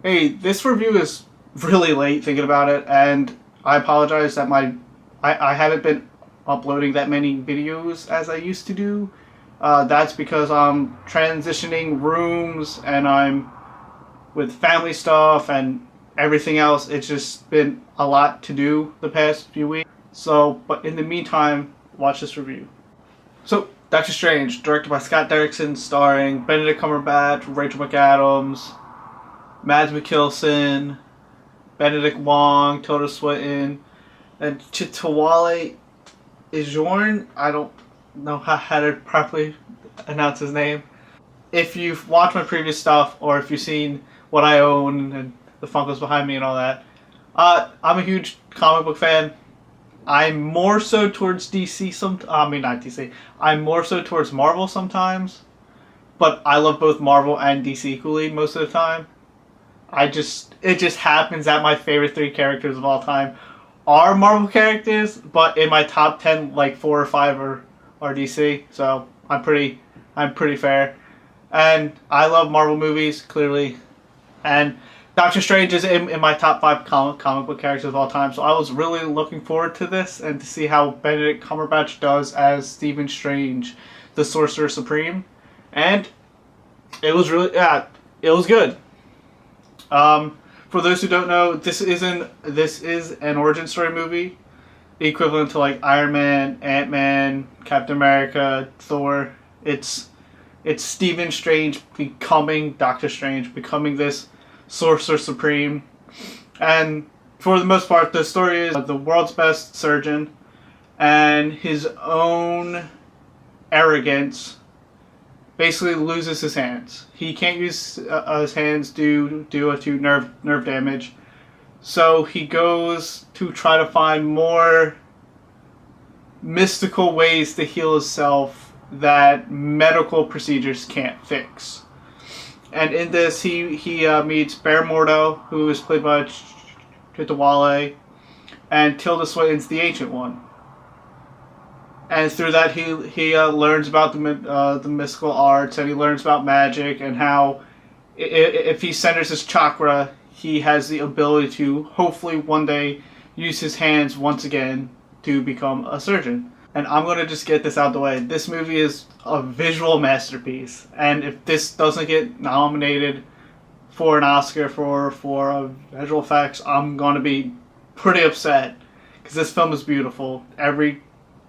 Hey, this review is really late thinking about it, and I apologize that I haven't been uploading that many videos as I used to do. That's because I'm transitioning rooms and I'm with family stuff and everything else. It's just been a lot to do the past few weeks. So, but in the meantime, watch this review. So, Doctor Strange, directed by Scott Derrickson, starring Benedict Cumberbatch, Rachel McAdams, Mads Mikkelsen, Benedict Wong, Tilda Swinton, and Chitawale Ijorn. I don't know how to properly announce his name. If you've watched my previous stuff, or if you've seen what I own and the Funkos behind me and all that, I'm a huge comic book fan. I'm more so towards DC not DC. I'm more so towards Marvel sometimes, but I love both Marvel and DC equally most of the time. It just happens that my favorite three characters of all time are Marvel characters, but in my top 10, like 4 or 5 are DC. So I'm pretty fair. And I love Marvel movies, clearly. And Doctor Strange is in my top 5 comic book characters of all time. So I was really looking forward to this and to see how Benedict Cumberbatch does as Stephen Strange, the Sorcerer Supreme. And it was it was good. For those who don't know, this is an origin story movie, equivalent to like Iron Man, Ant-Man, Captain America, Thor. It's Stephen Strange becoming Doctor Strange, becoming this Sorcerer Supreme, and for the most part, the story is the world's best surgeon, and his own arrogance basically loses his hands. He can't use his hands due to nerve damage. So he goes to try to find more mystical ways to heal himself that medical procedures can't fix. And in this, he meets Bear Mordo, who is played by Chitawale, and Tilda Swinton's the Ancient One. And through that, he learns about the mystical arts, and he learns about magic and how if he centers his chakra, he has the ability to hopefully one day use his hands once again to become a surgeon. And I'm going to just get this out of the way. This movie is a visual masterpiece, and if this doesn't get nominated for an Oscar for visual effects, I'm going to be pretty upset because this film is beautiful.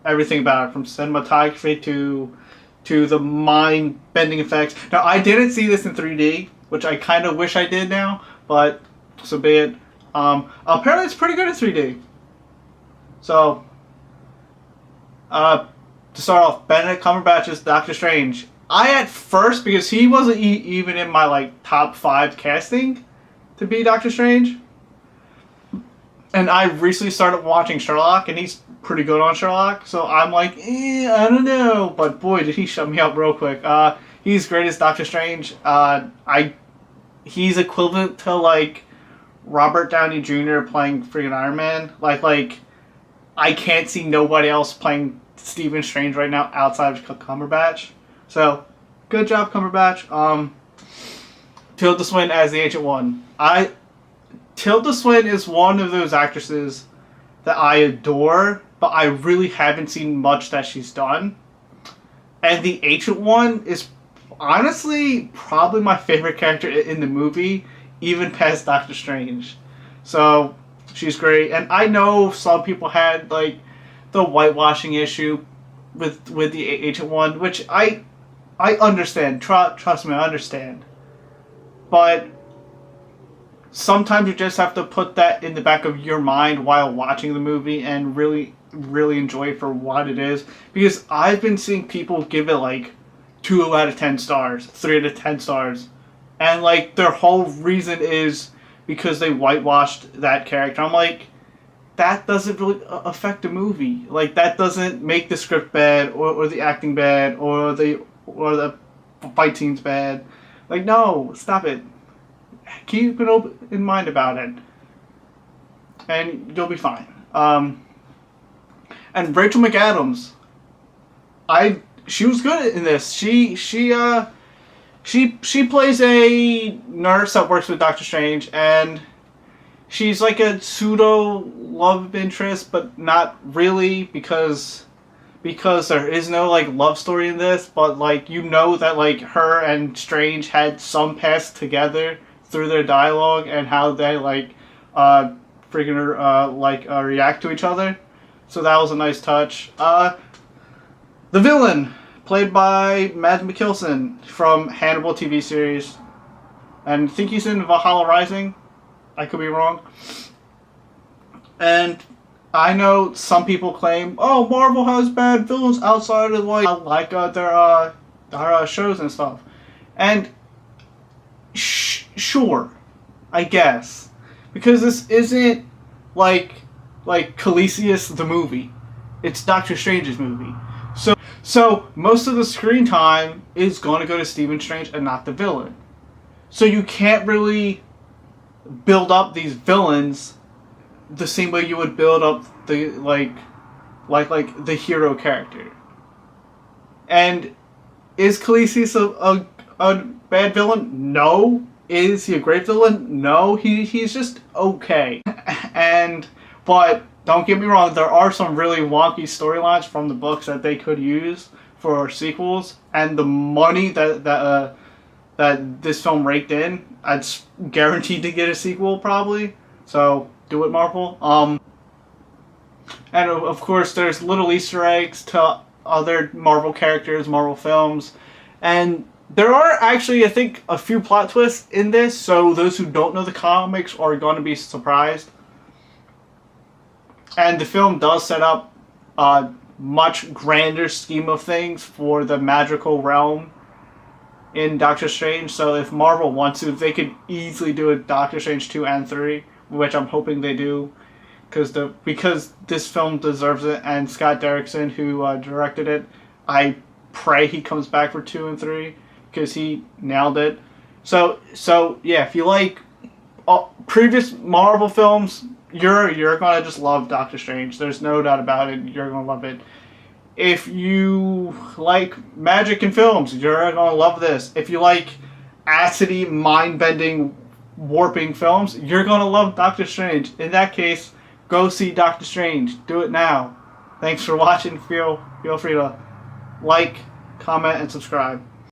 Everything about it, from cinematography to the mind-bending effects. Now, I didn't see this in 3D, which I kind of wish I did now, but so be it. Apparently, it's pretty good in 3D. So, to start off, Benedict Cumberbatch's Doctor Strange. I at first, because he wasn't even in my like top 5 casting to be Doctor Strange, and I recently started watching Sherlock, and he's pretty good on Sherlock, so I'm like, I don't know, but boy, did he shut me up real quick. He's great as Doctor Strange. He's equivalent to like Robert Downey Jr. playing freaking Iron Man. Like I can't see nobody else playing Stephen Strange right now outside of Cumberbatch. So, good job, Cumberbatch. Tilda Swinton as the Ancient One. Tilda Swinton is one of those actresses that I adore, but I really haven't seen much that she's done. And the Ancient One is honestly probably my favorite character in the movie, even past Doctor Strange. So, she's great. And I know some people had like the whitewashing issue with the Ancient One, which I understand. Trust me, I understand. But sometimes you just have to put that in the back of your mind while watching the movie and really enjoy it for what it is. Because I've been seeing people give it like 2 out of 10 stars, 3 out of 10 stars. And like their whole reason is because they whitewashed that character. I'm like, that doesn't really affect the movie. Like that doesn't make the script bad or the acting bad or the fight scenes bad. Like, no, stop it. Keep an open mind about it, and you'll be fine. And Rachel McAdams, she was good in this. She She plays a nurse that works with Doctor Strange, and she's like a pseudo love interest, but not really, because there is no like love story in this. But like, you know that like her and Strange had some past together through their dialogue and how they like react to each other. So that was a nice touch. The villain, played by Mads Mikkelsen from Hannibal TV series, and I think he's in Valhalla Rising. I could be wrong. And I know some people claim, oh, Marvel has bad villains outside of their shows and stuff. And sure, I guess, because this isn't like Calisius the movie. It's Doctor Strange's movie. So most of the screen time is going to go to Stephen Strange and not the villain. So you can't really build up these villains the same way you would build up the like the hero character. And is Khaleesi a bad villain? No. Is he a great villain? No. He's just okay. But don't get me wrong, there are some really wonky storylines from the books that they could use for sequels, and the money that this film raked in, it's guaranteed to get a sequel probably. So do it, Marvel. And of course, there's little Easter eggs to other Marvel characters, Marvel films, and there are actually, I think, a few plot twists in this. So those who don't know the comics are going to be surprised. And the film does set up a much grander scheme of things for the magical realm in Doctor Strange. So if Marvel wants to, they could easily do a Doctor Strange 2 and 3, which I'm hoping they do, because this film deserves it. And Scott Derrickson, who directed it, I pray he comes back for 2 and 3, because he nailed it. So yeah, if you like previous Marvel films, you're gonna just love Doctor Strange. There's no doubt about it. You're gonna love it. If you like magic in films, you're gonna love this. If you like acidy, mind-bending, warping films, you're gonna love Doctor Strange. In that case, go see Doctor Strange. Do it now. Thanks for watching. Feel free to like, comment, and subscribe.